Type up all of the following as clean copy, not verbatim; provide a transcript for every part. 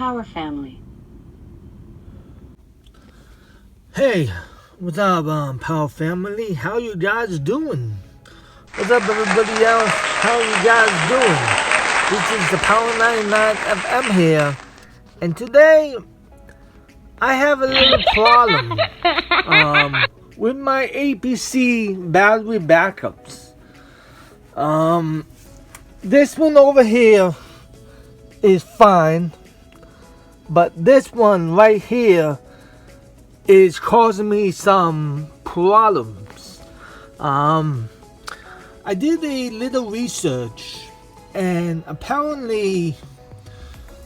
Power Family. Hey, what's up, Power Family? How you guys doing? What's up, everybody else? How you guys doing? This is the Power 99 FM here, and today I have a little problem with my APC battery backups. This one over here is fine, but this one right here is causing me some problems. I did a little research, and apparently,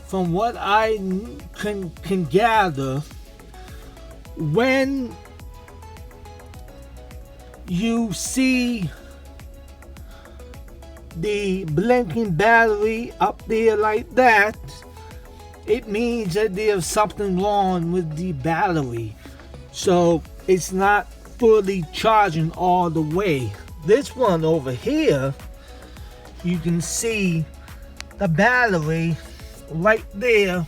from what I can gather, when you see the blinking battery up there like that, it means that there's something wrong with the battery. So it's not fully charging all the way. This one over here, you can see the battery right there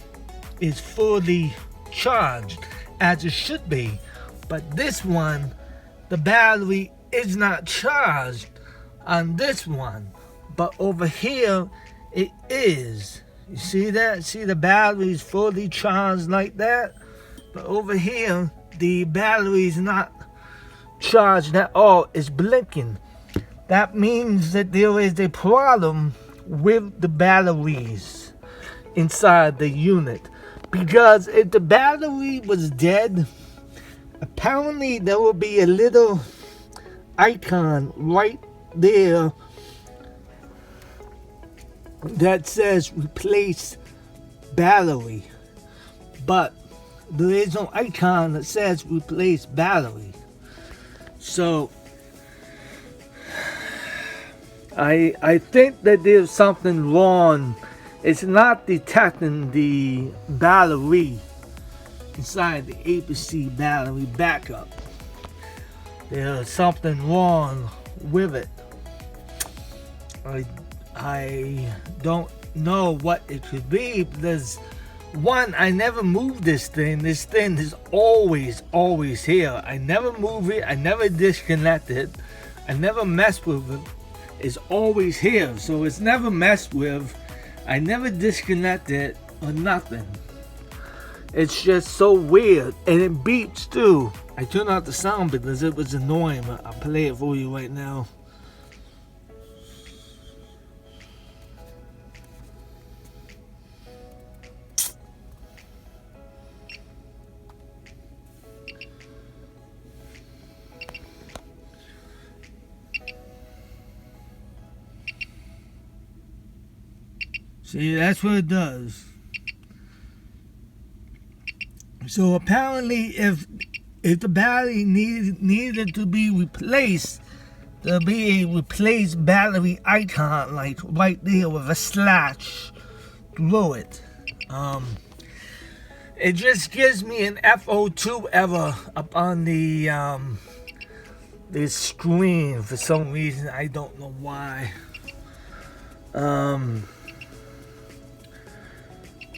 is fully charged, as it should be. But this one, the battery is not charged on this one. But over here, it is. You see that? See, the battery is fully charged like that. But over here, the battery is not charged at all. It's blinking. That means that there is a problem with the batteries inside the unit. Because if the battery was dead, apparently there will be a little icon right there that says replace battery, but there is no icon that says replace battery. So I think that there's something wrong. It's not detecting the battery inside the APC battery backup. There's something wrong with it. I don't know what it could be, because one, I never moved this thing. This thing is always here. I never move it. I never disconnect it. I never mess with it. It's always here. So it's never messed with. I never disconnect it or nothing. It's just so weird. And it beeps too. I turned out the sound because it was annoying. I'll play it for you right now. See, that's what it does. So apparently, if the battery needed to be replaced, there'll be a replace battery icon, like right there with a slash through it. It just gives me an FO2 error up on the screen for some reason. I don't know why.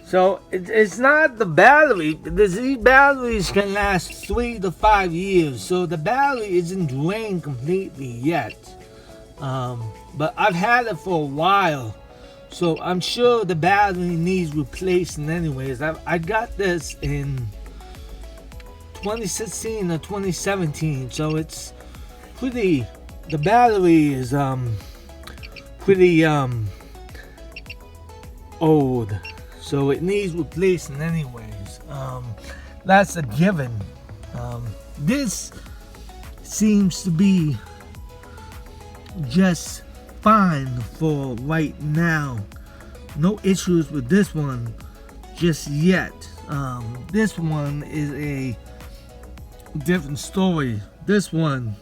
So it's not the battery, because these batteries can last 3 to 5 years. So the battery isn't drained completely yet. But I've had it for a while. So I'm sure the battery needs replacing anyways. I got this in 2016 or 2017. So it's pretty, the battery is pretty old. So it needs replacing anyways. That's a given. This seems to be just fine for right now. No issues with this one just yet. This one is a different story. This one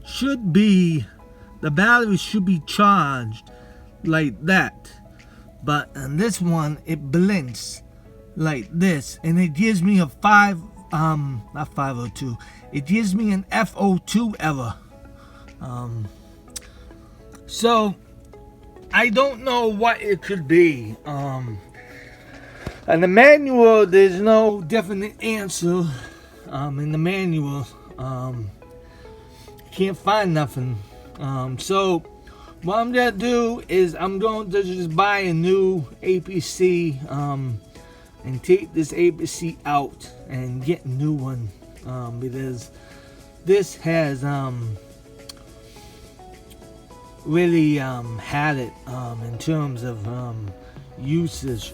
should be, the battery should be charged like that. But on this one, it blinks like this, and it gives me a not 502. It gives me an FO2 error. So I don't know what it could be. In the manual, there's no definite answer. In the manual, can't find nothing. So what I'm gonna do is I'm going to just buy a new APC and take this APC out and get a new one, because this has really had it in terms of usage.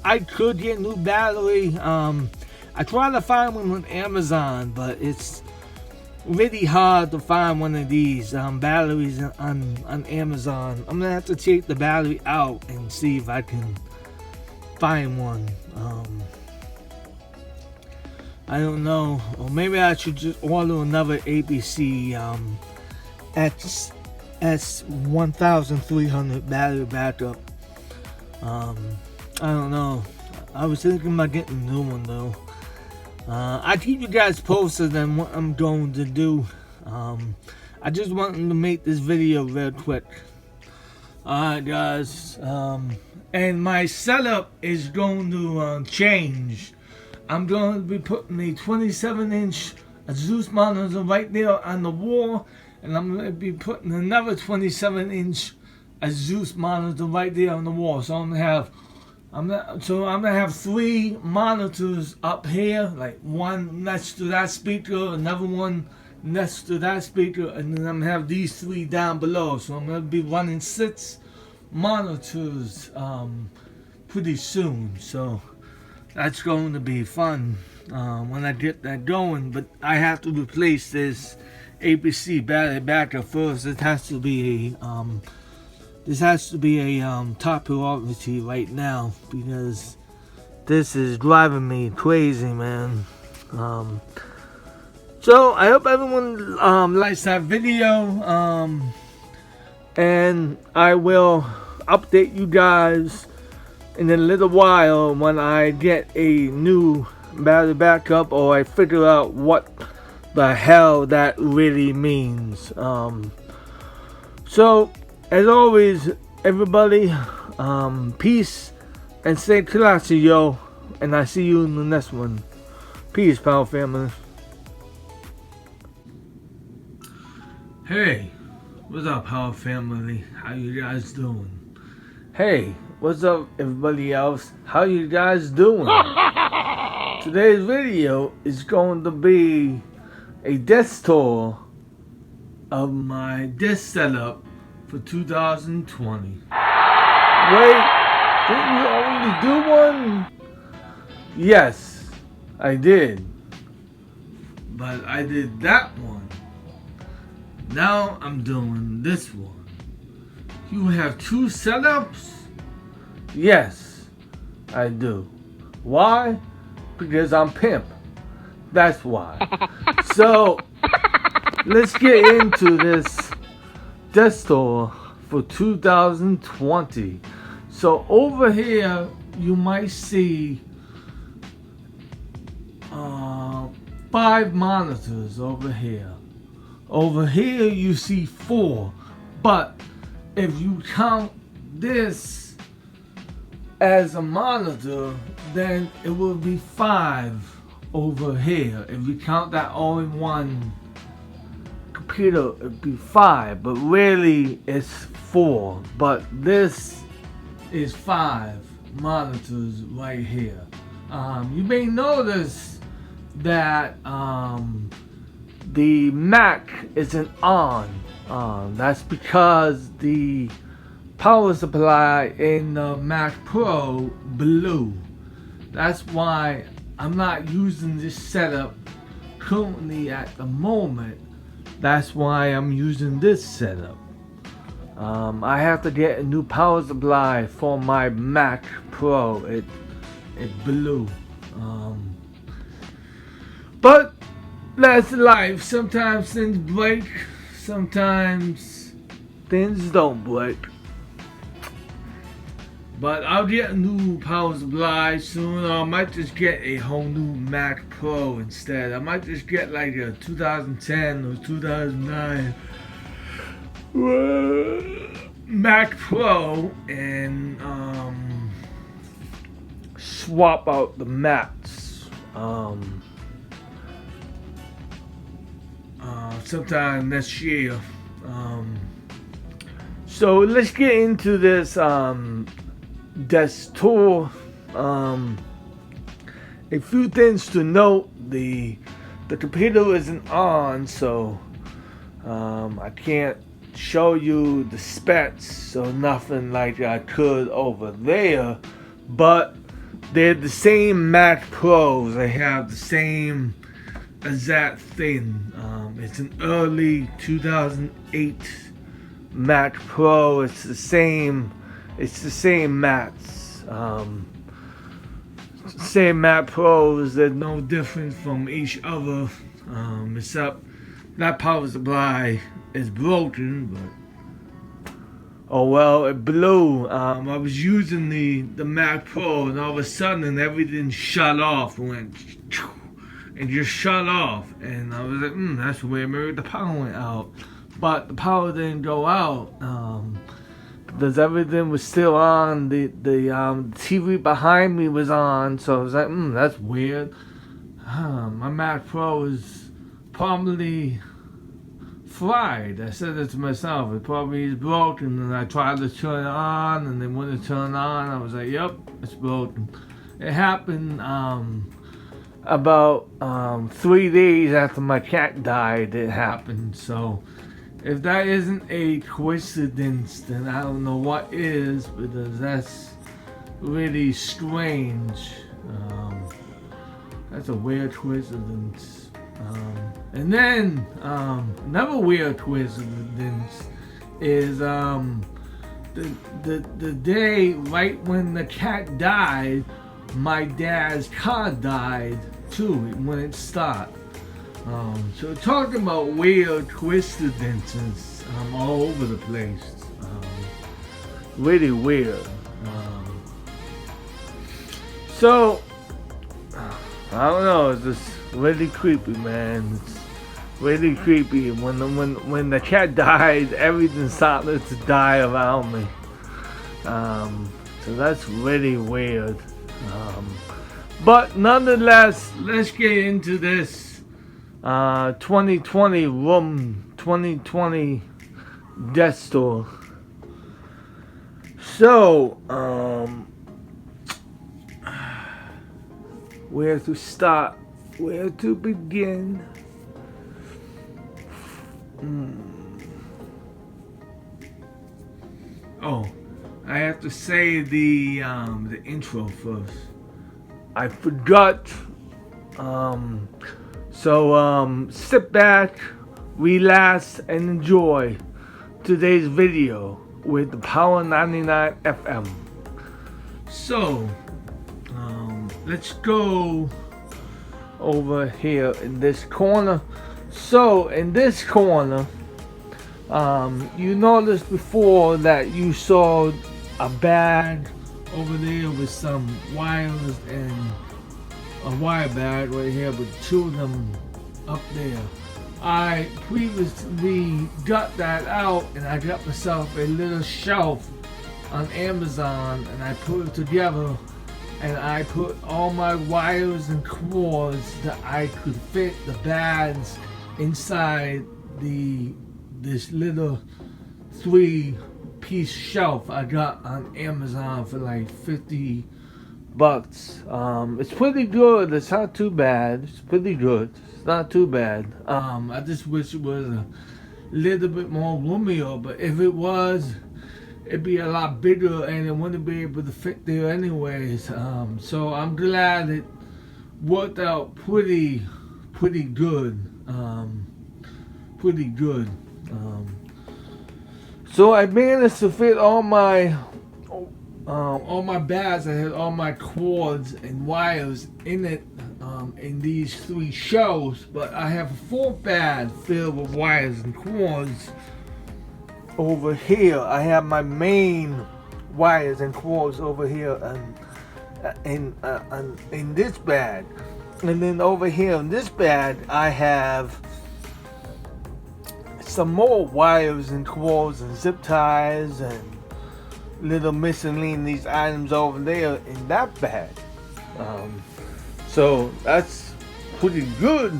I could get a new battery. I tried to find one on Amazon, but it's really hard to find one of these batteries on Amazon. I'm gonna have to take the battery out and see if I can find one. I don't know, or maybe I should just order another APC S1300 battery backup. I don't know. I was thinking about getting a new one though. I keep you guys posted on what I'm going to do. I just wanted to make this video real quick. Alright guys, and my setup is going to change. I'm going to be putting a 27-inch Zeus monitor right there on the wall, and I'm going to be putting another 27-inch Zeus monitor right there on the wall. So I'm gonna have 3 monitors up here, like one next to that speaker, another one next to that speaker, and then I'm gonna have these 3 down below. So I'm gonna be running 6 monitors pretty soon. So that's going to be fun when I get that going. But I have to replace this APC battery backup first. It has to be a this has to be a top priority right now, because this is driving me crazy, man. So I hope everyone likes that video, and I will update you guys in a little while when I get a new battery backup, or I figure out what the hell that really means. So as always, everybody, peace and stay classy, yo. And I see you in the next one. Peace, pal family. Hey, what's up, pal family? How you guys doing? Hey, what's up, everybody else? How you guys doing? Today's video is going to be a desk tour of my desk setup for 2020. Wait, didn't you already do one? Yes, I did. But I did that one. Now I'm doing this one. You have 2 setups? Yes, I do. Why? Because I'm pimp. That's why. So, let's get into this desk tour for 2020. So over here you might see 5 monitors over here. Over here you see 4, but if you count this as a monitor, then it will be 5 over here. If you count that all in one computer, it'd be 5, but really it's 4. But this is 5 monitors right here. You may notice that the Mac isn't on. That's because the power supply in the Mac Pro blew. That's why I'm not using this setup currently at the moment. That's why I'm using this setup. I have to get a new power supply for my Mac Pro. It blew. But that's life. Sometimes things break. Sometimes things don't break. But I'll get a new power supply soon, or I might just get a whole new Mac Pro instead. I might just get like a 2010 or 2009 swap out the mats sometime next year. So let's get into this desk tour. A few things to note: the computer isn't on, so I can't show you the specs, so nothing like I could over there. But they're the same Mac Pros. They have the same exact thing. It's an early 2008 Mac Pro. It's the same mats. Same Mac Pros. There's no difference from each other, except that power supply is broken. But oh well, it blew. I was using the Mac Pro, and all of a sudden everything shut off. It went and just shut off, and I was like, that's weird. Maybe the power went out, but the power didn't go out because everything was still on. The TV behind me was on, so I was like, that's weird. My Mac Pro is probably fried. I said it to myself. It probably is broken, and I tried to turn it on, and then when it turned on, I was like, yep, it's broken. It happened about 3 days after my cat died. It happened. So if that isn't a coincidence, then I don't know what is, because that's really strange. That's a weird coincidence. And then another weird coincidence is the day right when the cat died, my dad's car died too when it stopped. So talking about weird coincidences all over the place. Really weird. So I don't know, it's just really creepy, man. It's really creepy. When the cat died, everything started to die around me. So that's really weird. But nonetheless, let's get into this 2020 desk store. So, where to start? Where to begin? Oh, I have to say the intro first. I forgot. So sit back, relax, and enjoy today's video with the Power 99 FM. So, let's go over here in this corner. So, in this corner, you noticed before that you saw a bag over there with some wires and a wire bag right here with two of them up there. I previously got that out, and I got myself a little shelf on Amazon, and I put it together, and I put all my wires and cords that I could fit the bags inside this little 3-piece shelf I got on Amazon for like $50. It's pretty good. It's not too bad. It's pretty good. It's not too bad. I just wish it was a little bit more roomier, but if it was, it'd be a lot bigger and it wouldn't be able to fit there anyways. So I'm glad it worked out pretty good. Pretty good. So I managed to fit all my bags. I had all my cords and wires in it, in these 3 shelves, but I have a 4 bag filled with wires and cords over here. I have my main wires and cords over here and in this bag, and then over here in this bag I have some more wires and cords and zip ties and little miscellaneous items over there in that bag. So that's pretty good.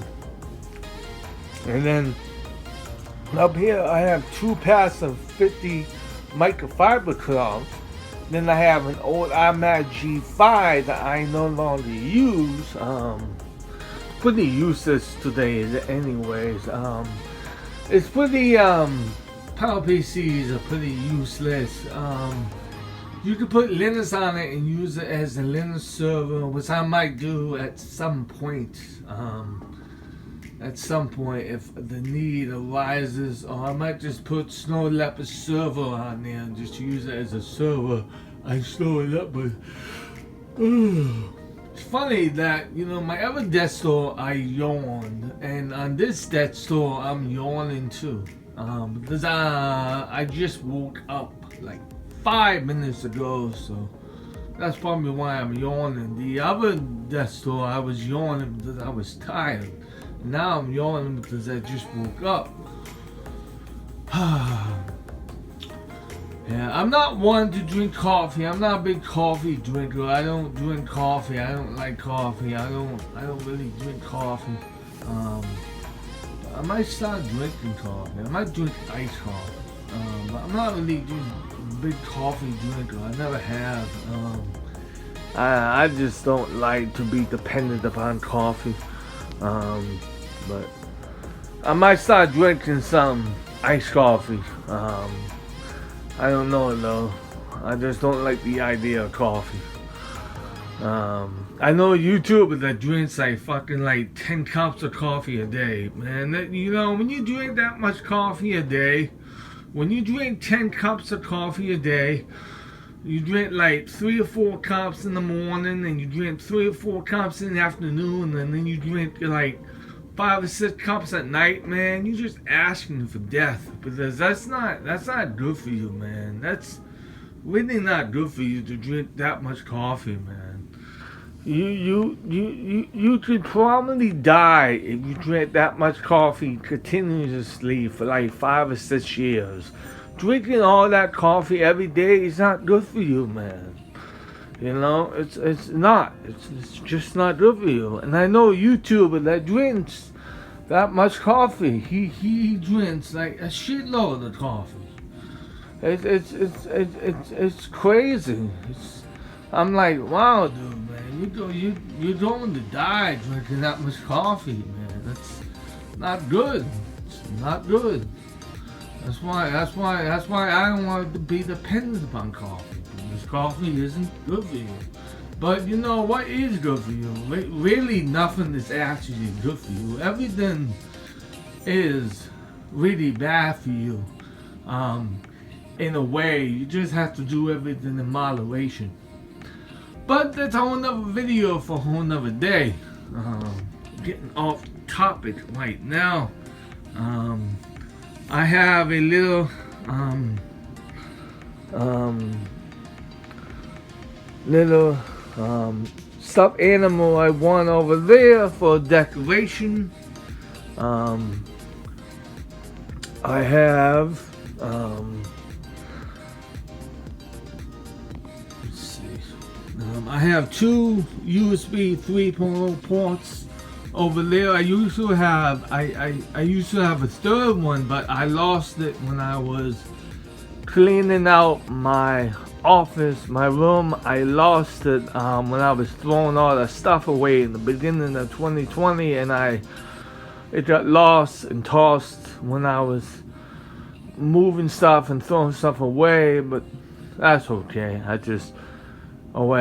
And then up here I have 2 packs of 50 microfiber cloths. Then I have an old iMac G5 that I no longer use. Pretty useless today anyways. It's pretty Power PCs are pretty useless. You can put Linux on it and use it as a Linux server, which I might do at some point. At some point, if the need arises, or I might just put Snow Leopard server on there and just use it as a server. I Snow Leopard. It's funny that, you know, my other desktop I yawned, and on this desktop I'm yawning too, because I just woke up like 5 minutes ago, so that's probably why I'm yawning. The other desktop I was yawning because I was tired. Now I'm yawning because I just woke up. Yeah, I'm not one to drink coffee. I'm not a big coffee drinker. I don't drink coffee. I don't like coffee. I don't really drink coffee. I might start drinking coffee. I might drink iced coffee. But I'm not really a big coffee drinker. I never have. I just don't like to be dependent upon coffee. But I might start drinking some iced coffee. I don't know though. I just don't like the idea of coffee. I know a YouTuber that drinks like fucking like 10 cups of coffee a day, man. That, you know, when you drink that much coffee a day, when you drink 10 cups of coffee a day, you drink like 3 or 4 cups in the morning, and you drink 3 or 4 cups in the afternoon, and then you drink like 5 or 6 cups at night, man. You're just asking for death, because that's not good for you, man. That's really not good for you to drink that much coffee, man. You could probably die if you drink that much coffee continuously for like 5 or 6 years. Drinking all that coffee every day is not good for you, man. You know, it's not. It's just not good for you. And I know a YouTuber that drinks that much coffee. He drinks like a shitload of coffee. It's crazy. I'm like, wow, dude, man, you're going to die drinking that much coffee, man. That's not good. It's not good. That's why I don't want to be dependent upon coffee, because coffee isn't good for you. But you know what is good for you? Really, nothing is actually good for you. Everything is really bad for you. In a way, you just have to do everything in moderation. But that's a whole nother video for a whole nother day. Getting off topic right now. I have a little stuffed animal I won over there for decoration. I have let's see. I have 2 USB 3.0 ports over there. I used to have a third one, but I lost it when I was cleaning out my office, my room. I lost it when I was throwing all the stuff away in the beginning of 2020, and it got lost and tossed when I was moving stuff and throwing stuff away. But that's okay. I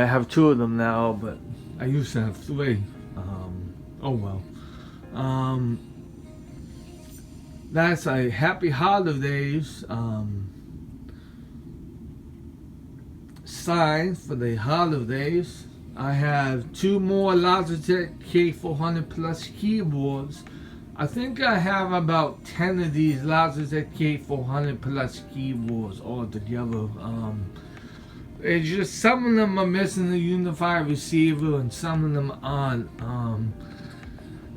have 2 of them now, but I used to have 3. Oh well. That's a happy holidays sign for the holidays. I have 2 more Logitech K400 Plus keyboards. I think I have about 10 of these Logitech K400 Plus keyboards all together. It's just some of them are missing the unified receiver and some of them aren't.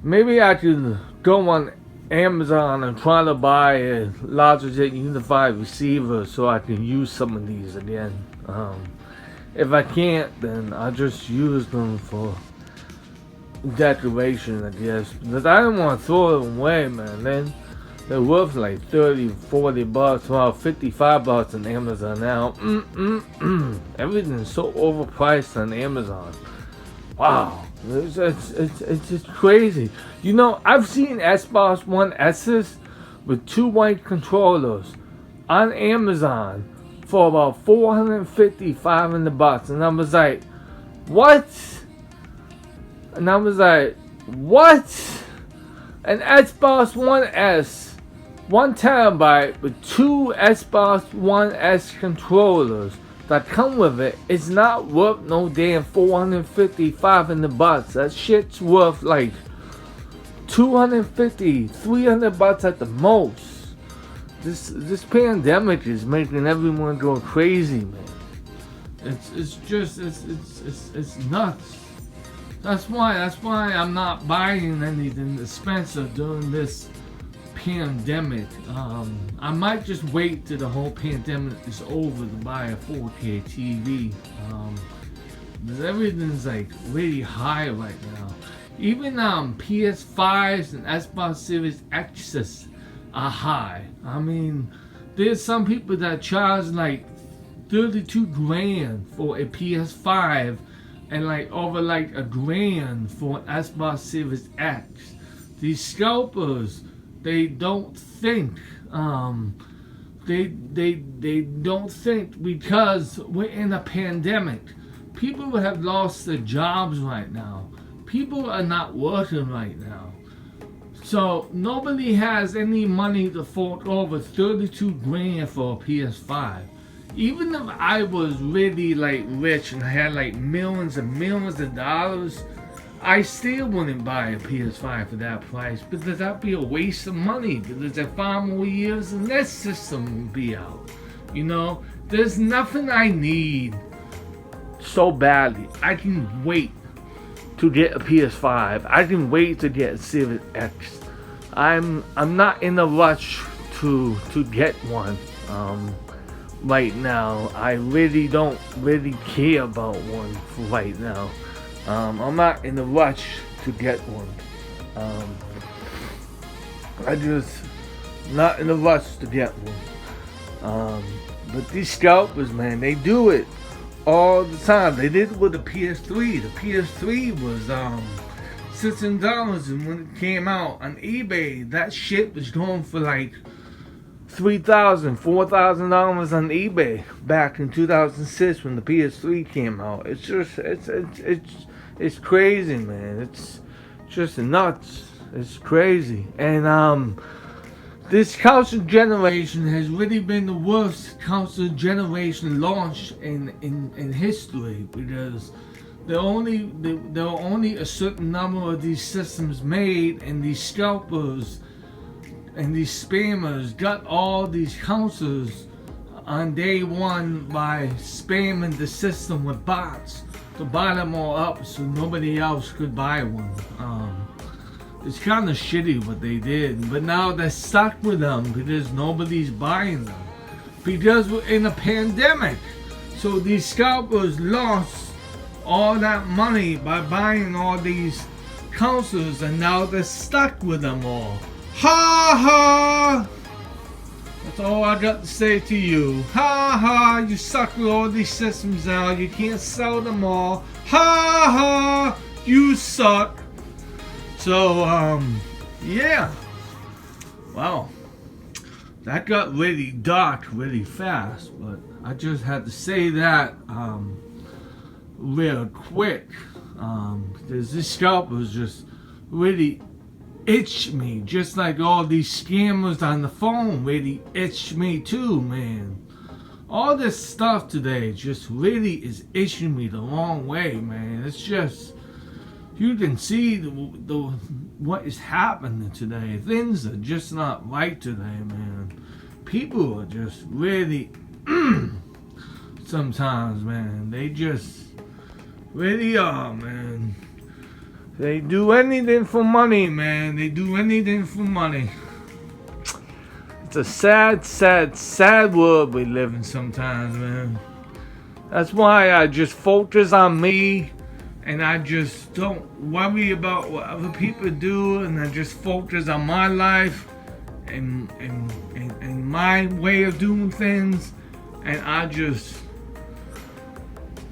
Maybe I could go on Amazon and try to buy a Logitech unified receiver so I can use some of these again. If I can't, then I just use them for decoration, I guess. Because I don't want to throw them away, man. Then they're worth like 30, 40 bucks, well, 55 bucks on Amazon now. Everything's so overpriced on Amazon. Wow. It's just crazy. You know, I've seen Xbox One S's with 2 white controllers on Amazon for about $455 in the box. And I was like, what? And I was like, what? An Xbox One S, 1 terabyte with 2 Xbox One S controllers that come with it is not worth no damn $455 in the box. That shit's worth like $250, $300 at the most. This pandemic is making everyone go crazy, man. It's just nuts. That's why I'm not buying anything expensive during this pandemic. I might just wait till the whole pandemic is over to buy a 4K TV. Because everything's like really high right now. Even PS5s and Xbox Series X's are high. I mean, there's some people that charge like 32 grand for a PS5 and like over like a grand for an Xbox Series X. These scalpers, they don't think. They don't think because we're in a pandemic. People have lost their jobs right now. People are not working right now. So nobody has any money to fork over 32 grand for a PS5. Even if I was really like rich and I had like millions and millions of dollars, I still wouldn't buy a PS5 for that price because that'd be a waste of money. Because in 5 more years, the next system will be out. You know, there's nothing I need so badly. I can wait to get a PS5. I can wait to get a Series X. I'm not in a rush to get one right now. I really don't care about one right now. I'm not in a rush to get one. I just not in a rush to get one. But these scalpers, man, they do it all the time. They did it with the PS3. The PS3 was $600, and when it came out on eBay, that shit was going for like $3,000, $4,000 on eBay back in 2006 when the PS3 came out. It's just it's crazy, man. It's just nuts. It's crazy. And this console generation has really been the worst console generation launch in history, because there are only a certain number of these systems made, and these scalpers and these spammers got all these consoles on day one by spamming the system with bots to buy them all up so nobody else could buy one. It's kind of shitty what they did, but now they're stuck with them because nobody's buying them because we're in a pandemic. So these scalpers lost all that money by buying all these consoles, and now they're stuck with them all. Ha ha! That's all I got to say to you. Ha ha! You suck with all these systems now. You can't sell them all. Ha ha! You suck. So yeah. Wow. That got really dark really fast, but I just had to say that real quick. Because this scalpers just really itch me, just like all these scammers on the phone really itch me too, man. All this stuff today just really is itching me the wrong way, man. It's just, you can see the what is happening today. Things are just not right today, man. People are just really sometimes, man. They just really are, man. They do anything for money, man. They do anything for money. It's a sad, sad, sad world we live in sometimes, man. That's why I just focus on me, and I just don't worry about what other people do, and I just focus on my life and my way of doing things, and I just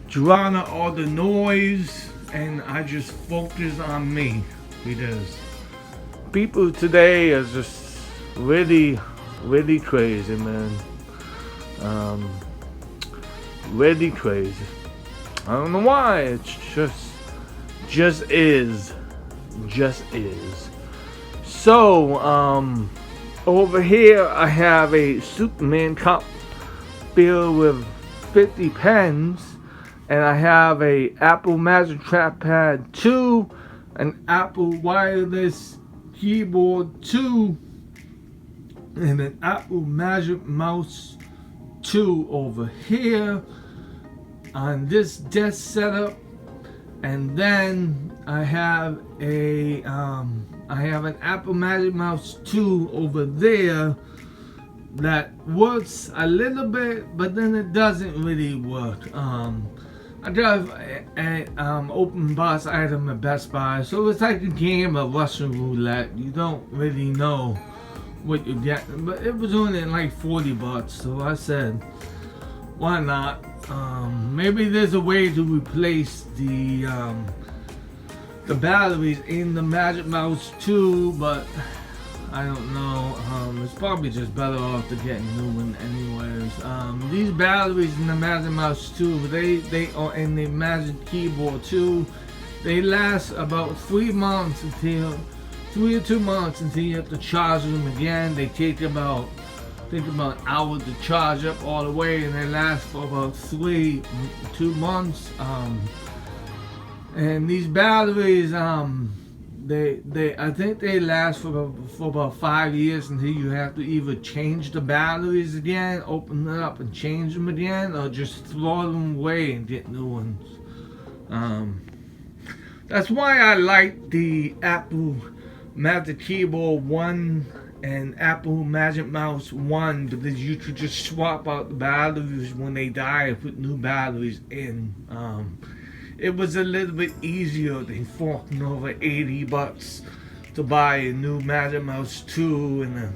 drown out all the noise, and I just focus on me, because people today are just really crazy, man. Really crazy. I don't know why. It's just is. So, over here I have a Superman cup filled with 50 pens, and I have a Apple Magic Trackpad 2, an Apple wireless keyboard 2, and an Apple Magic Mouse 2 over here on this desk setup. And then I have an Apple Magic Mouse 2 over there that works a little bit, but then it doesn't really work. I drive an open box item at Best Buy, so it's like a game of Russian roulette. You don't really know what you get, but it was only like $40, so I said, why not? Maybe there's a way to replace the batteries in the Magic Mouse 2, but I don't know. It's probably just better off to get a new one anyways. These batteries in the Magic Mouse 2, they are in the Magic Keyboard 2. They last about 3 months until 3 or 2 months until you have to charge them again. They take about an hour to charge up all the way, and they last for about 2 months. And these batteries, I think they last for about 5 years until you have to either change the batteries again, open it up and change them again, or just throw them away and get new ones. That's why I like the Apple Magic Keyboard 1 and Apple Magic Mouse 1, because you could just swap out the batteries when they die and put new batteries in. It was a little bit easier than forking over $80 to buy a new Magic Mouse 2 and a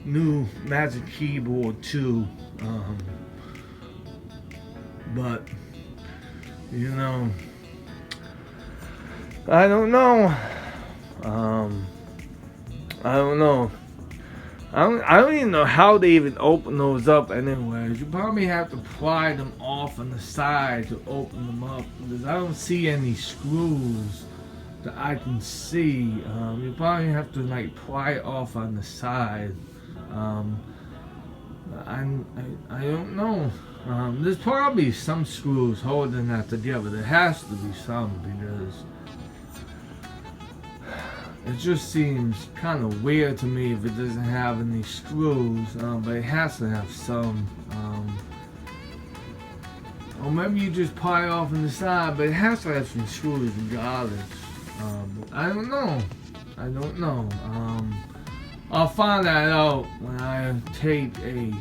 new Magic Keyboard 2. But, you know, I don't know. I don't know. I don't even know how they even open those up anyways. You probably have to pry them off on the side to open them up, because I don't see any screws that I can see. You probably have to like pry it off on the side. I don't know. There's probably some screws holding that together. There has to be some, because it just seems kind of weird to me if it doesn't have any screws, but it has to have some. Or maybe you just pry off on the side, but it has to have some screws regardless. I don't know. I'll find that out when I take a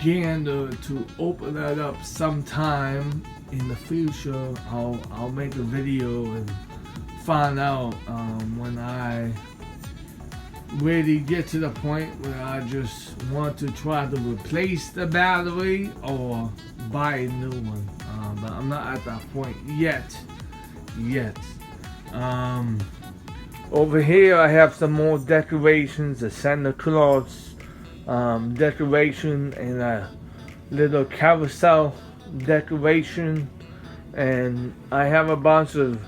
gander to open that up sometime in the future. I'll make a video and find out when I really get to the point where I just want to try to replace the battery or buy a new one. But I'm not at that point yet. Over here I have some more decorations, a Santa Claus decoration and a little carousel decoration, and I have a bunch of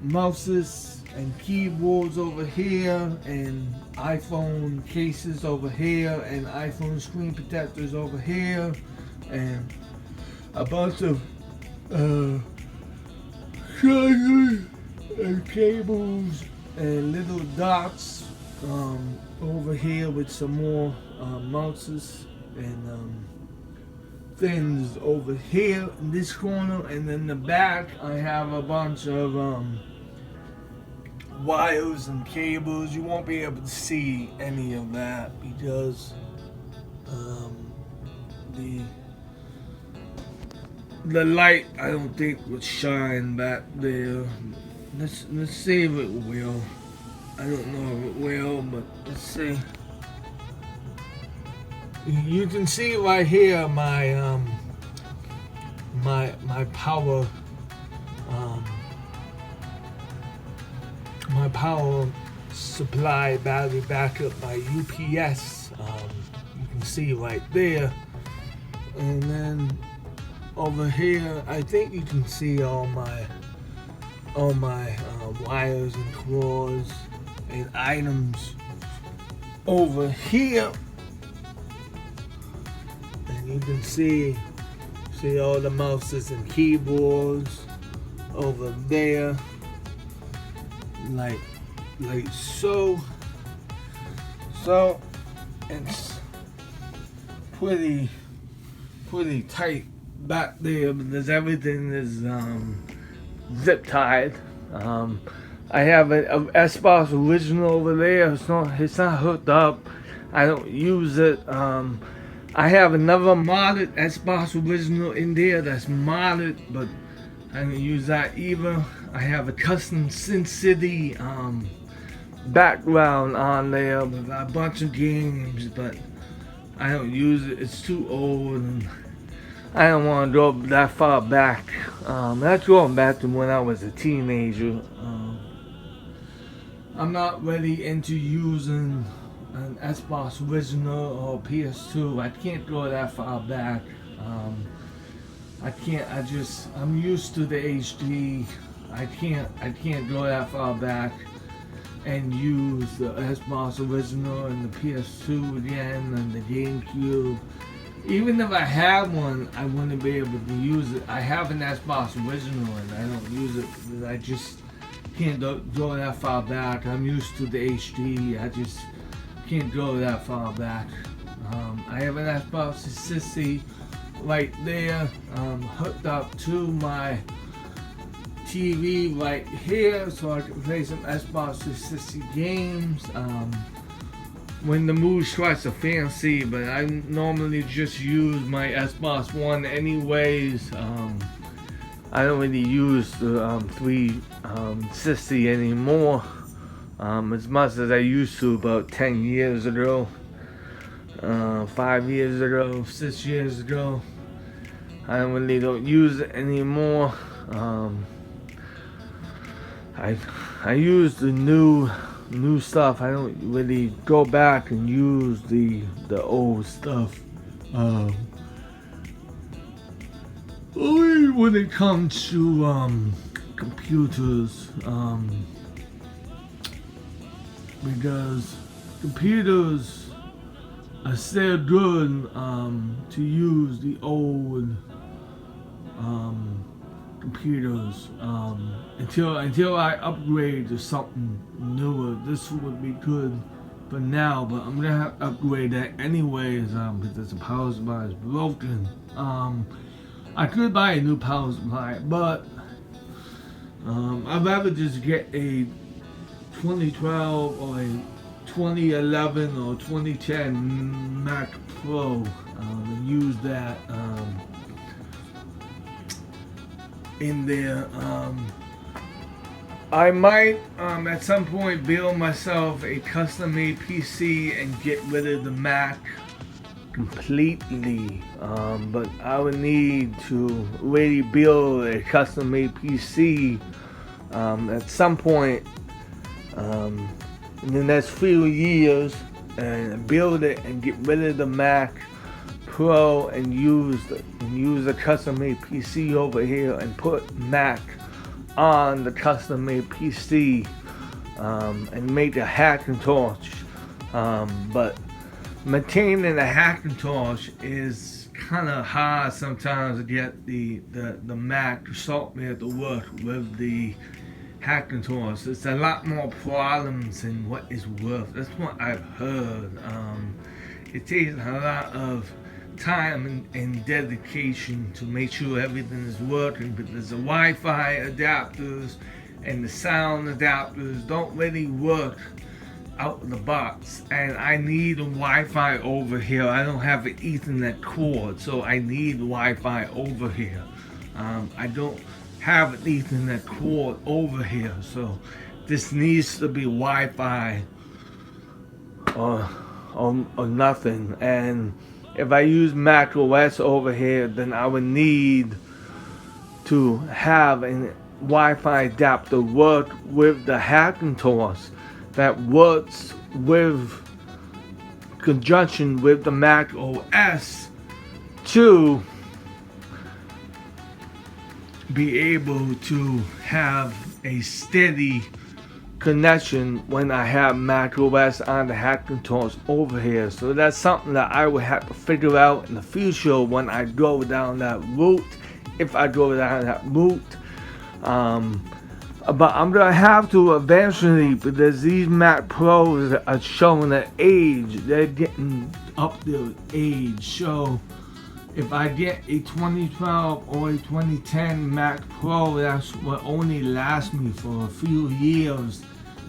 mouses and keyboards over here, and iPhone cases over here, and iPhone screen protectors over here, and a bunch of chargers and cables and little dots over here, with some more mouses and things over here in this corner. And then the back I have a bunch of wires and cables. You won't be able to see any of that because the the light I don't think would shine back there. Let's see if it will. I don't know if it will, but let's see. You can see right here my my power my power supply battery backup by UPS. You can see right there, and then over here I think you can see all my wires and cords and items over here, and you can see all the mouses and keyboards over there, like so. So it's pretty tight back there because everything is zip tied. I have a S-Box original over there. It's not hooked up. I don't use it. I have another modded S-Box original in there that's modded, but I don't use that either. I have a custom Sin City background on there with a bunch of games, but I don't use it. It's too old, and I don't want to go that far back. That's going back to when I was a teenager. I'm not really into using an Xbox original or PS2. I can't go that far back. I can't. I'm used to the HD. I can't go that far back and use the Xbox original and the PS2 again and the GameCube. Even if I had one, I wouldn't be able to use it. I have an Xbox original and I don't use it because I just can't go that far back. I'm used to the HD. I just can't go that far back. I have an Xbox 360 right there, hooked up to my TV right here, so I can play some Xbox 360 games. When the mood strikes a fancy, but I normally just use my Xbox One anyways. I don't really use the 360 anymore as much as I used to about 10 years ago, 5 years ago, 6 years ago. I really don't use it anymore. I use the new stuff. I don't really go back and use the old stuff. Only when it comes to computers, because computers are still good to use the old computers until I upgrade to something newer. This would be good for now, but I'm gonna have to upgrade that anyways because the power supply is broken. I could buy a new power supply, but I'd rather just get a 2012 or a 2011 or 2010 Mac Pro and use that in there. I might at some point build myself a custom-made PC and get rid of the Mac completely, but I would need to really build a custom-made PC at some point in the next few years and build it and get rid of the Mac Pro and use a custom-made PC over here and put Mac on the custom-made PC and make a Hackintosh. But maintaining a Hackintosh is kind of hard sometimes to get the Mac software to work with the Hackintosh. It's a lot more problems than what is worth. That's what I've heard. It takes a lot of time and dedication to make sure everything is working, because the Wi-Fi adapters and the sound adapters don't really work out of the box, and I need a Wi-Fi over here. I don't have an Ethernet cord, so I need Wi-Fi over here. I don't have an Ethernet cord over here, so this needs to be Wi-Fi or nothing. And if I use Mac OS over here, then I would need to have a Wi-Fi adapter work with the Hackintosh that works with conjunction with the Mac OS to be able to have a steady connection when I have Mac OS on the Hackintosh over here. So that's something that I would have to figure out in the future when I go down that route, if I go down that route. But I'm gonna have to eventually, because these Mac Pros are showing their age. They're getting up their age. So if I get a 2012 or a 2010 Mac Pro, that's what only lasts me for a few years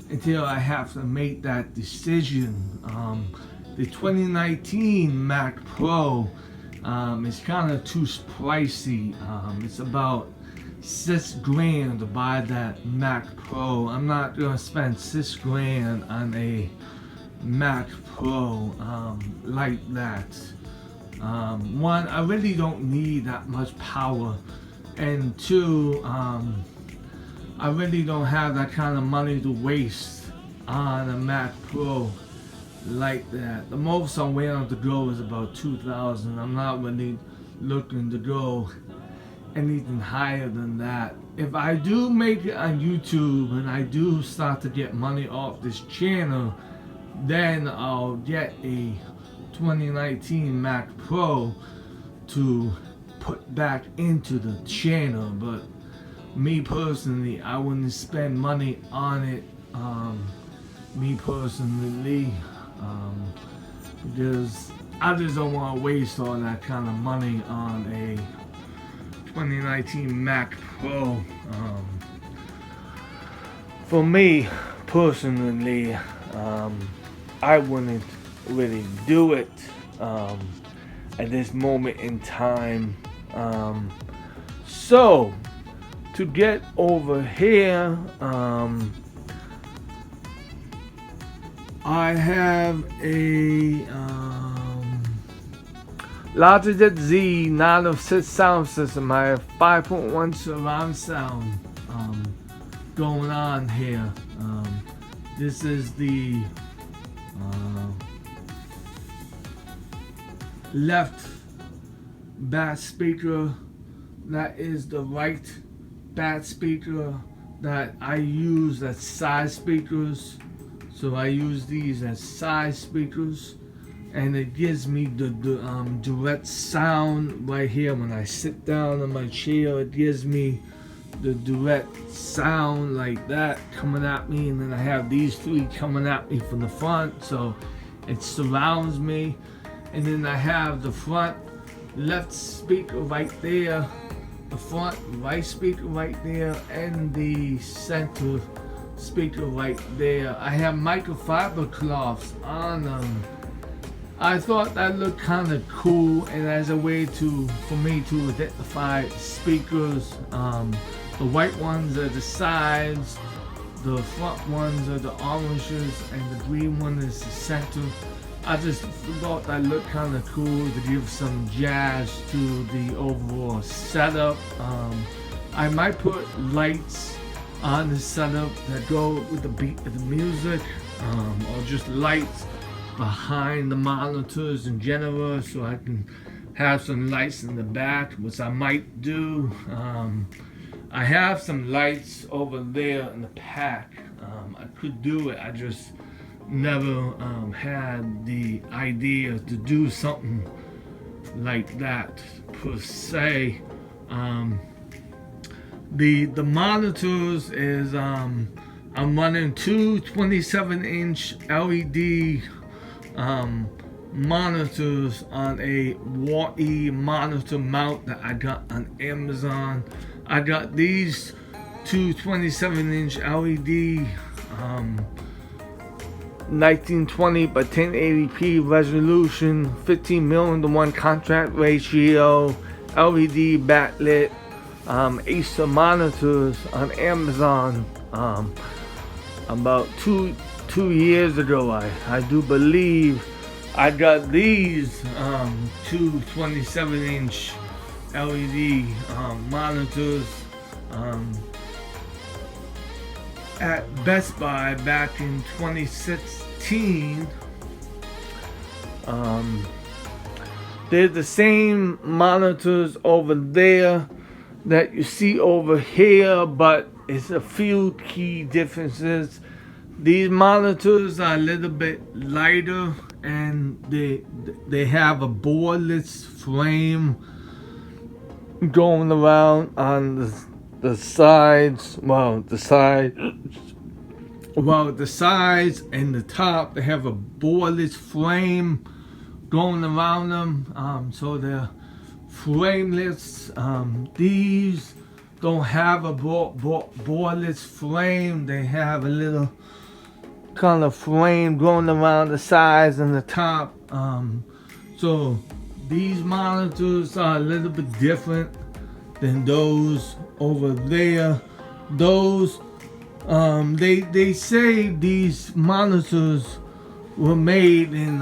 until I have to make that decision. The 2019 Mac Pro is kind of too pricey. It's about $6,000 to buy that Mac Pro. I'm not gonna spend $6,000 on a Mac Pro like that. One, I really don't need that much power, and two, I really don't have that kind of money to waste on a Mac Pro like that. The most I'm willing to go is about $2,000. I'm not really looking to go anything higher than that. If I do make it on YouTube and I do start to get money off this channel, then I'll get a 2019 Mac Pro to put back into the channel. But me personally, I wouldn't spend money on it. Me personally, because I just don't want to waste all that kind of money on a 2019 Mac Pro. For me personally, I wouldn't really do it at this moment in time. So to get over here, I have a Logitech Z 906 sound system. I have 5.1 surround sound going on here. This is the left bass speaker. That is the right bass speaker that I use as side speakers. So I use these as side speakers, and it gives me the direct sound right here. When I sit down in my chair, it gives me the direct sound like that coming at me, and then I have these three coming at me from the front, so it surrounds me. And then I have the front left speaker right there, the front right speaker right there, and the center speaker right there. I have microfiber cloths on them. I thought that looked kind of cool, and as a way for me to identify speakers. The white ones are the sides, the front ones are the oranges, and the green one is the center. I just thought that looked kind of cool to give some jazz to the overall setup. I might put lights on the setup that go with the beat of the music, or just lights behind the monitors in general, so I can have some lights in the back, which I might do. I have some lights over there in the pack. I could do it, I just never had the idea to do something like that per se. The monitors is I'm running two 27-inch LED monitors on a Wall-E monitor mount that I got on Amazon. I got these two 27-inch LED 1920 by 1080p resolution, 15 million to 1 contrast ratio, LED backlit Acer monitors on Amazon about two years ago. I do believe I got these two 27-inch LED monitors at Best Buy back in 2016. They're the same monitors over there that you see over here, but it's a few key differences. These monitors are a little bit lighter, and they have a boardless frame going around on the sides. The sides and the top, they have a boardless frame going around them, so they're frameless. These don't have a boardless frame. They have a little kind of frame going around the sides and the top. So these monitors are a little bit different than those over there. Those they say these monitors were made in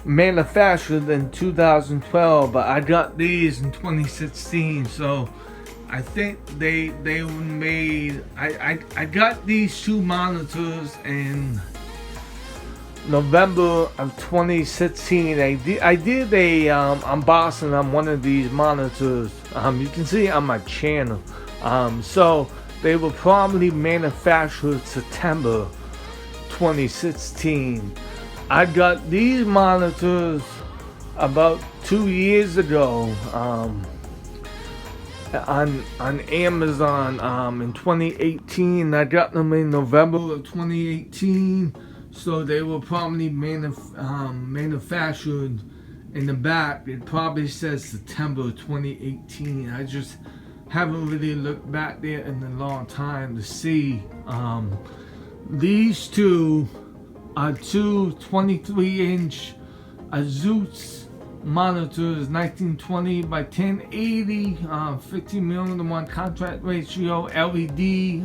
manufactured in 2012, but I got these in 2016, so I think they were made. I got these two monitors in November of 2016. I did a unboxing on one of these monitors. You can see on my channel. So they were probably manufactured September 2016. I got these monitors about 2 years ago on Amazon in 2018. I got them in November of 2018, so they were probably manufactured. In the back, it probably says September 2018. I just haven't really looked back there in a long time to see. These two are two 23-inch Asus monitors, 1920 by 1080, 15:1 contrast ratio LED.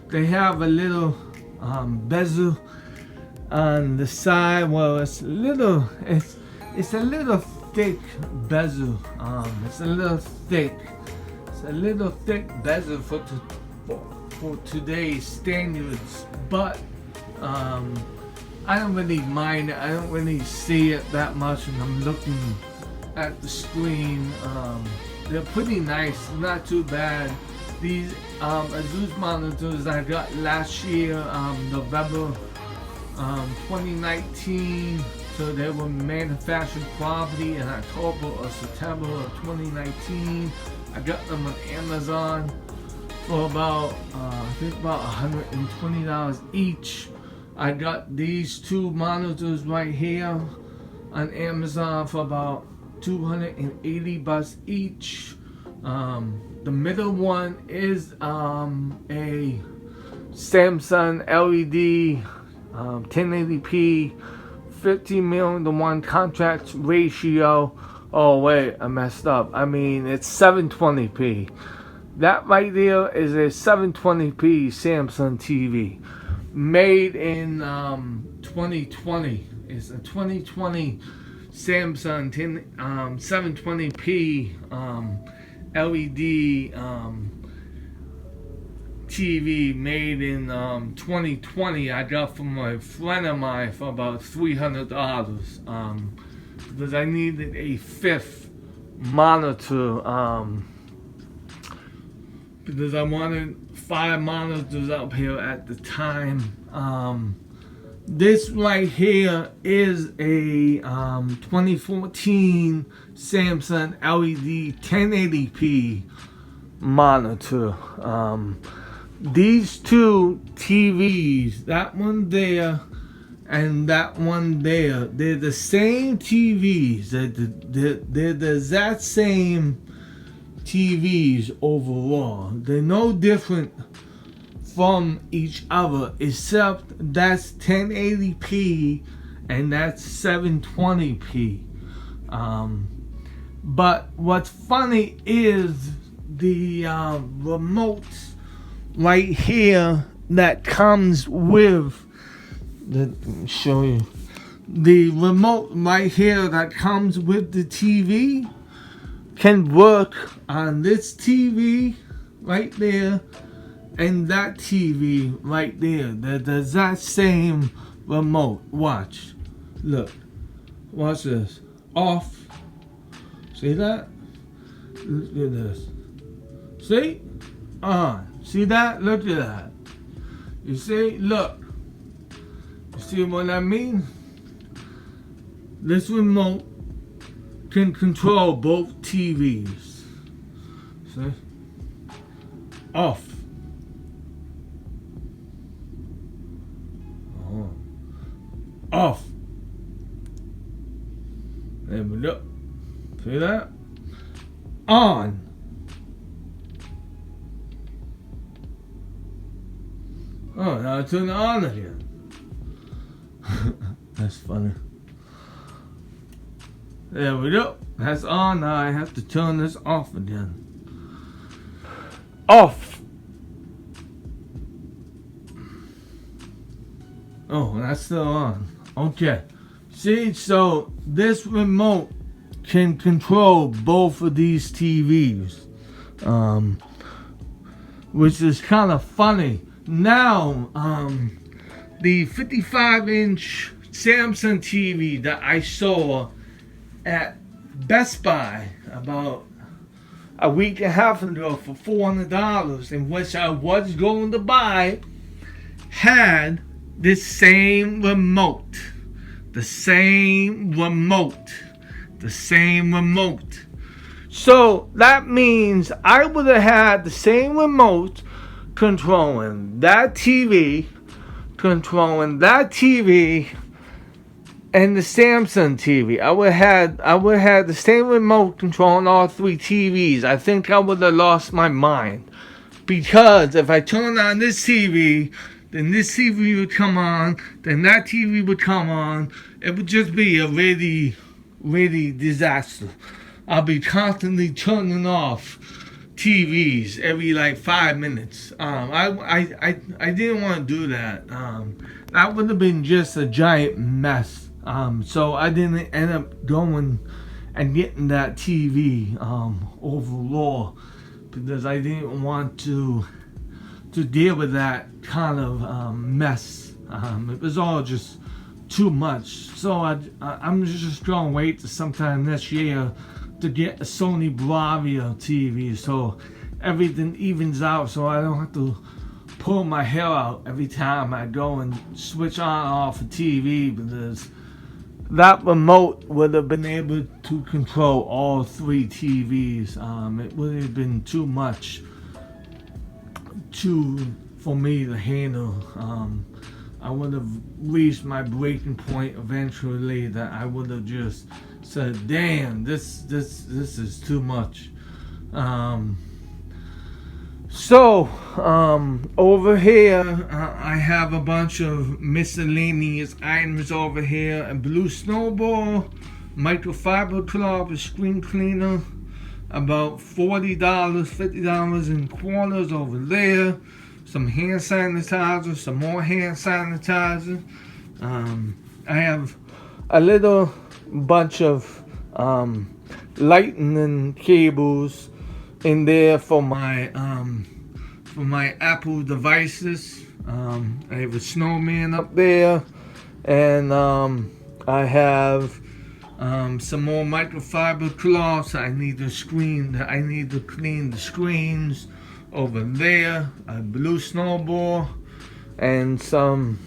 They have a little bezel on the side. Well, it's a little thick bezel. It's a little thick bezel for today's standards, but I don't really mind it. I don't really see it that much when I'm looking at the screen. They're pretty nice, not too bad. These Asus monitors I got last year, November 2019. So they were manufactured probably in October or September of 2019. I got them on Amazon for about I think about $120 each. I got these two monitors right here on Amazon for about $280 each. The middle one is a Samsung LED 1080p 15:1 contrast ratio. Oh wait, I messed up. I mean, it's 720p. That right there is a 720p Samsung TV, made in 2020. It's a 2020 Samsung 720p LED TV, made in 2020. I got from a friend of mine for about $300 because I needed a fifth monitor because I wanted 5 monitors up here at the time. This right here is a 2014 Samsung LED 1080p monitor. These two TVs, that one there and that one there, they're the same TVs. They're the exact same TVs overall. They're no different from each other, except that's 1080p and that's 720p. But what's funny is the remote right here that comes with. Let me show you. The remote right here that comes with the TV can work on this TV right there and that TV right there. There's that same remote. Watch. Look. Watch this. Off. See that? Look at this. See? On. See that? Look at that. You see? Look. You see what I mean? This remote can control both TVs. See? Off. Off. There we go. See that? On. Oh, now I turn it on again. That's funny. There we go. That's on. Now I have to turn this off again. Off. Oh, that's still on. Okay. See, so this remote can control both of these TVs, which is kind of funny. Now, the 55-inch Samsung TV that I saw at Best Buy about a week and a half ago for $400, in which I was going to buy, had this same remote. The same remote. So that means I would have had the same remote controlling that TV, and the Samsung TV. I would have had the same remote controlling all three TVs. I think I would have lost my mind, because if I turned on this TV, then this TV would come on, then that TV would come on. It would just be a really disaster. I'll be constantly turning off TVs every like 5 minutes. I didn't want to do that. That would have been just a giant mess. So I didn't end up going and getting that TV overall, because I didn't want to deal with that kind of mess. It was all just too much. So I'm just going to wait to sometime this year to get a Sony Bravia TV, so everything evens out, so I don't have to pull my hair out every time I go and switch on and off a TV, because that remote would have been able to control all three TVs. It would have been too much for me to handle. I would have reached my breaking point eventually, that I would have just said, damn, this is too much. Over here, I have a bunch of miscellaneous items over here. A blue snowball, microfiber cloth, a screen cleaner, about $40, $50 in quarters over there. Some hand sanitizer, some more hand sanitizer. I have a little bunch of lightning cables in there for my Apple devices. I have a snowman up there, and I have some more microfiber cloths. I need to clean the screens over there. A blue snowball and some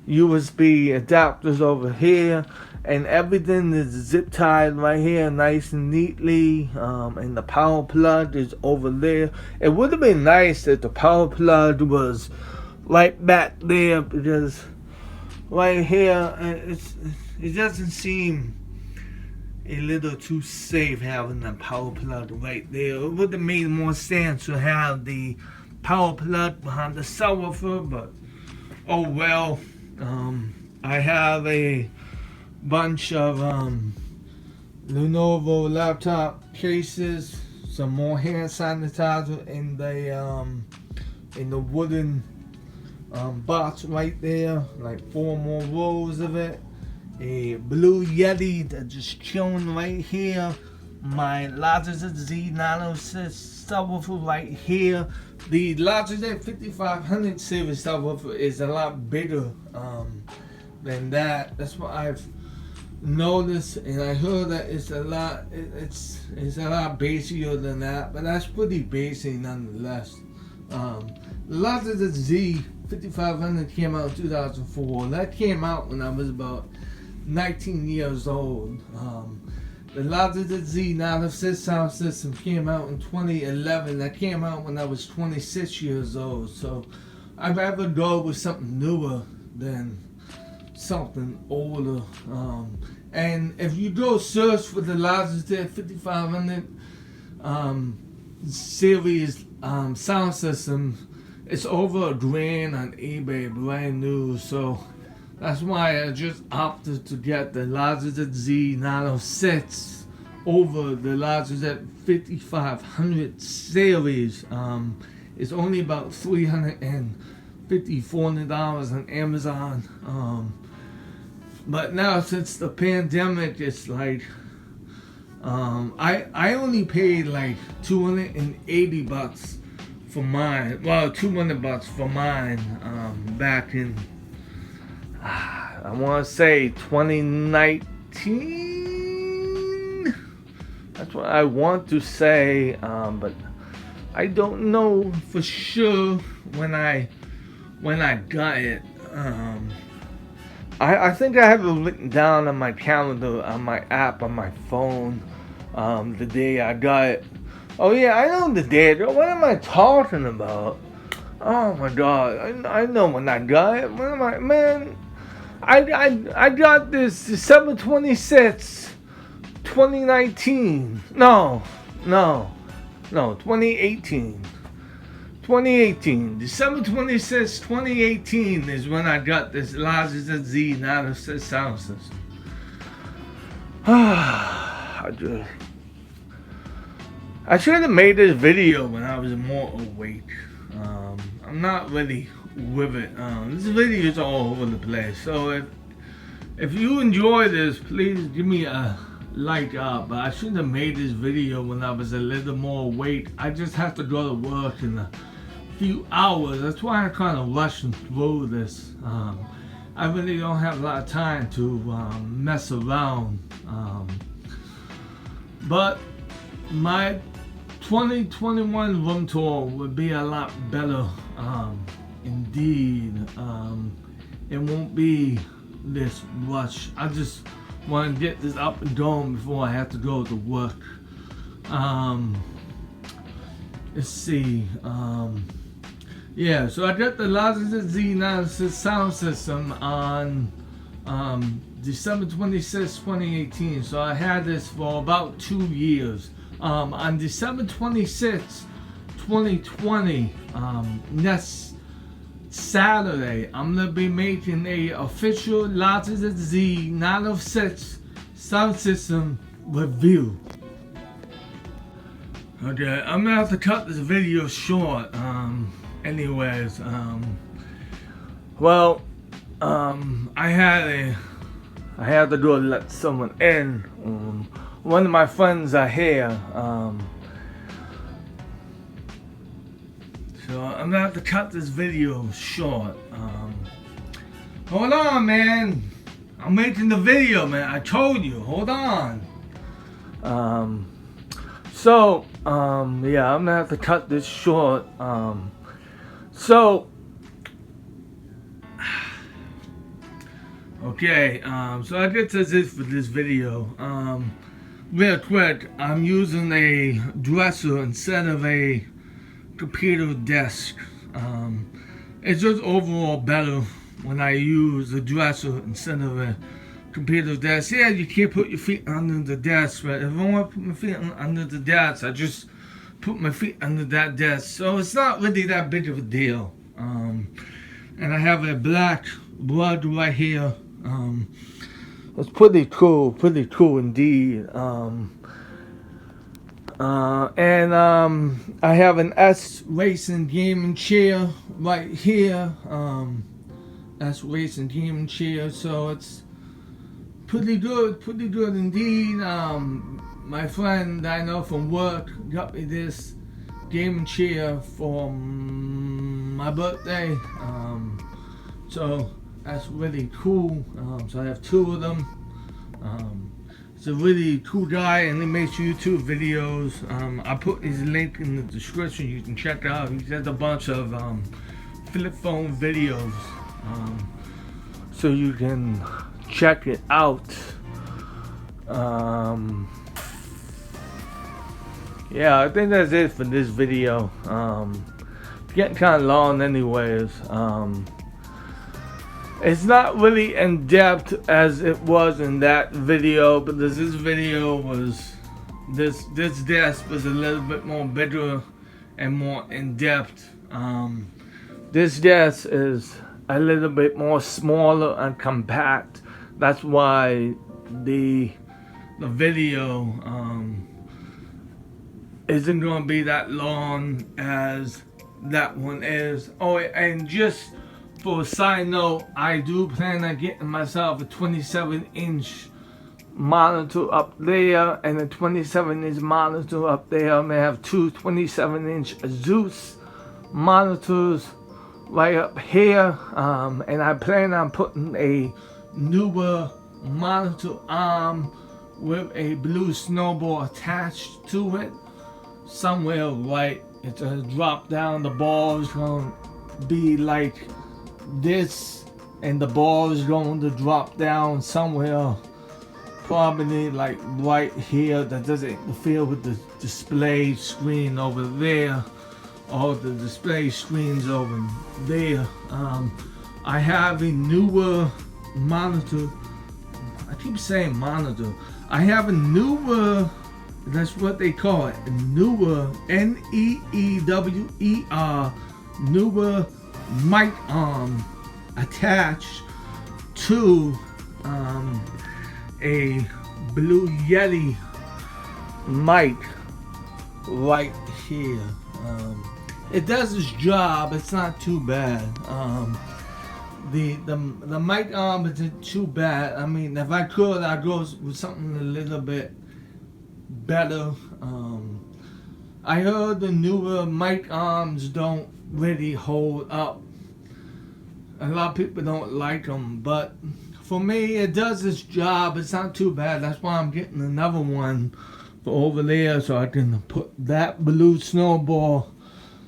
USB adapters over here, and everything is zip tied right here nice and neatly, and the power plug is over there. It would have been nice if the power plug was right back there, because right here it doesn't seem a little too safe having the power plug right there. It would have made more sense to have the power plug behind the subwoofer, but oh well. I have a bunch of Lenovo laptop cases, some more hand sanitizer in the wooden box right there, like 4 more rows of it. A blue Yeti that just chilling right here. My Logitech Z906 subwoofer right here. The Logitech 5500 series subwoofer is a lot bigger than that. That's what I've noticed, and I heard that it's a lot bassier than that, but that's pretty bassy nonetheless. Logitech Z 5500 came out in 2004. That came out when I was about 19 years old. The Logitech Z906 sound system came out in 2011. That came out when I was 26 years old. So I'd rather go with something newer than something older. And if you go search for the Logitech 5500 series sound system, it's over $1,000 on eBay, brand new. So that's why I just opted to get the Logitech Z906 over the Logitech 5500 series. It's only about $350-$400 on Amazon. But now since the pandemic, it's like I only paid like $280 for mine. Well, $200 for mine back in I want to say 2019. That's what I want to say, but I don't know for sure when I got it. I think I have it written down on my calendar, on my app, on my phone, the day I got it. Oh yeah, I know the day. What am I talking about? Oh my God, I know when I got it. What am I, man? I got this December 26th, 2019. No, 2018. 2018, December 26th, 2018 is when I got this Logitech Z906 sound system. I should have made this video when I was more awake. I'm not really with it. This video is all over the place. So if you enjoy this, please give me a like up. But I shouldn't have made this video when I was a little more awake. I just have to go to work in a few hours. That's why I'm kind of rushing through this. I really don't have a lot of time to mess around. But my 2021 room tour would be a lot better. Indeed. It won't be this rush. I just want to get this up and going before I have to go to work. Let's see. Yeah, so I got the Logitech Z906 sound system on December 26, 2018. So I had this for about 2 years. On December 26, 2020, next Saturday, I'm going to be making a official Logitech Z906 sound system review. Okay, I'm going to have to cut this video short. Anyways, I had to go let someone in. One of my friends are here. So I'm gonna have to cut this video short. Hold on, man. I'm making the video, man. I told you. Hold on. Yeah, I'm gonna have to cut this short. Okay, so I get to this for this video. Real quick, I'm using a dresser instead of a computer desk. It's just overall better when I use a dresser instead of a computer desk. Yeah, you can't put your feet under the desk, but if I want to put my feet under the desk, I just put my feet under that desk. So it's not really that big of a deal. And I have a black rug right here. It's pretty cool indeed. I have an S Racing gaming chair right here. S Racing gaming chair, so it's pretty good indeed. My friend I know from work got me this gaming chair for my birthday. So that's really cool. So I have two of them. He's a really cool guy, and he makes YouTube videos. I put his link in the description. You can check out. He has a bunch of flip phone videos, so you can check it out. Yeah, I think that's it for this video. It's getting kind of long anyways. It's not really in depth as it was in that video, but this video was, this desk was a little bit more bigger and more in depth. This desk is a little bit more smaller and compact. That's why the video isn't going to be that long as that one is. Oh, and just for a side note, I do plan on getting myself a 27-inch monitor up there and a 27-inch monitor up there. I'm going to have two 27-inch Zeus monitors right up here. And I plan on putting a newer monitor arm with a blue snowball attached to it. Somewhere right, it's gonna drop down. The ball is gonna be like this, and the ball is going to drop down somewhere, probably like right here, that doesn't interfere with the display screen over there, or the display screens over there. I have a newer monitor. I keep saying monitor. I have a newer, that's what they call it, a newer, N-E-E-W-E-R, newer mic arm attached to a Blue Yeti mic right here. It does its job. It's not too bad. The mic arm isn't too bad. I mean, if I could, I'd go with something a little bit better. I heard the newer mic arms don't really hold up. A lot of people don't like them, but for me, it does its job. It's not too bad. That's why I'm getting another one for over there, so I can put that blue snowball,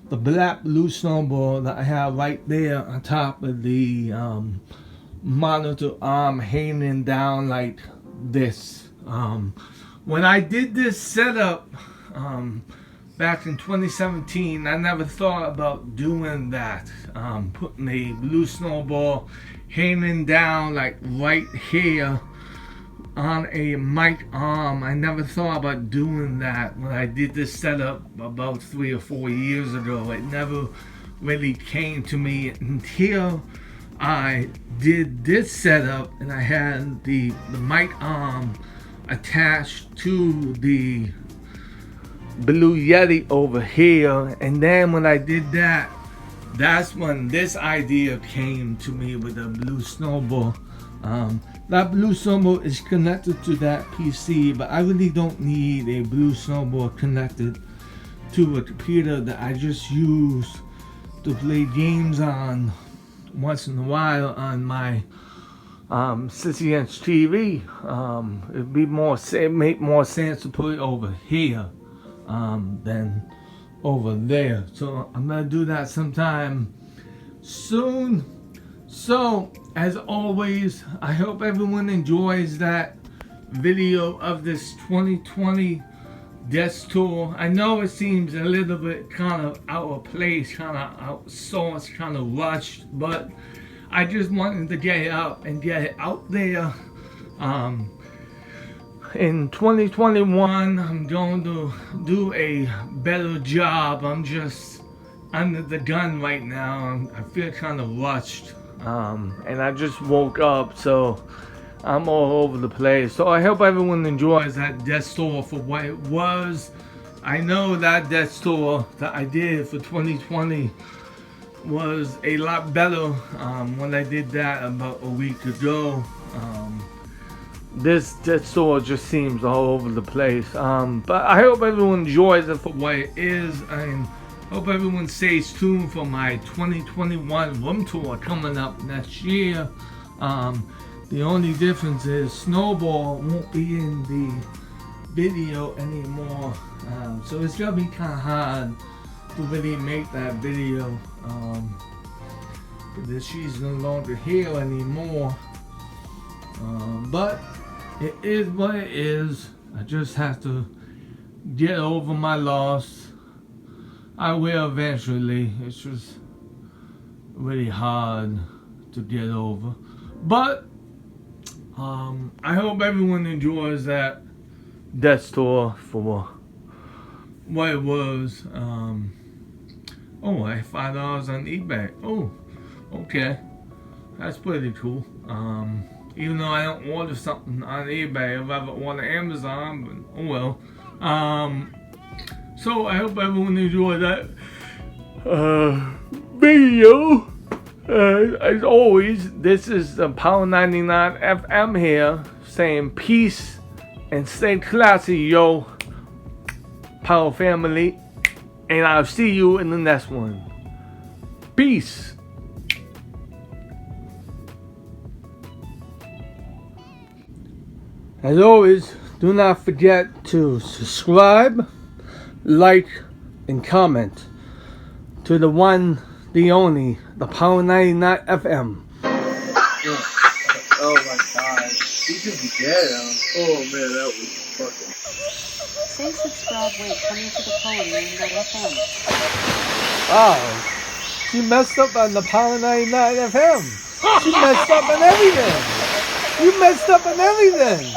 the black blue snowball that I have right there on top of the monitor arm, hanging down like this. When I did this setup back in 2017, I never thought about doing that. Putting a blue snowball hanging down like right here on a mic arm. I never thought about doing that when I did this setup about 3 or 4 years ago. It never really came to me until I did this setup and I had the mic arm attached to the Blue Yeti over here. And then when I did that, that's when this idea came to me with the blue snowball. That blue snowball is connected to that PC, but I really don't need a blue snowball connected to a computer that I just use to play games on once in a while on my 60-inch TV. It'd be make more sense to put it over here than over there. So I'm gonna do that sometime soon. So as always, I hope everyone enjoys that video of this 2020 desk tour. I know it seems a little bit kind of out of place, kind of outsourced, kind of rushed, but I just wanted to get it up and get it out there. In 2021, I'm going to do a better job. I'm just under the gun right now. I feel kind of rushed. And I just woke up, so I'm all over the place. So I hope everyone enjoys that Death Store for what it was. I know that Death Store that I did for 2020 was a lot better when I did that about a week ago. This Death Store just seems all over the place. But I hope everyone enjoys it for what it is. And hope everyone stays tuned for my 2021 room tour coming up next year. The only difference is Snowball won't be in the video anymore. So it's gonna be kind of hard to really make that video. Because she's no longer here anymore. But it is what it is. I just have to get over my loss. I will eventually. It's just really hard to get over. But I hope everyone enjoys that Death Store for what it was. Oh, I have $5 on eBay. Oh, okay. That's pretty cool. Even though I don't order something on eBay, I'd rather order Amazon, but oh well. So I hope everyone enjoyed that video. As always, this is the Power 99 FM here, saying peace and stay classy, yo, Power family. And I'll see you in the next one. Peace. As always, do not forget to subscribe, like, and comment to the one, the only, the Power 99 FM. Oh my god. He could be dead. Oh man, that was fucking. Say subscribe wait coming to the power.fm. Wow. She messed up on the Power 99 FM. She messed up on everything. You messed up on everything.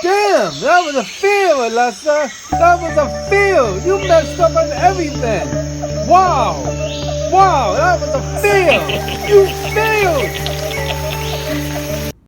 Damn, that was a fail, Lester. That was a fail. You messed up on everything. Wow. Wow, that was a fail. You failed.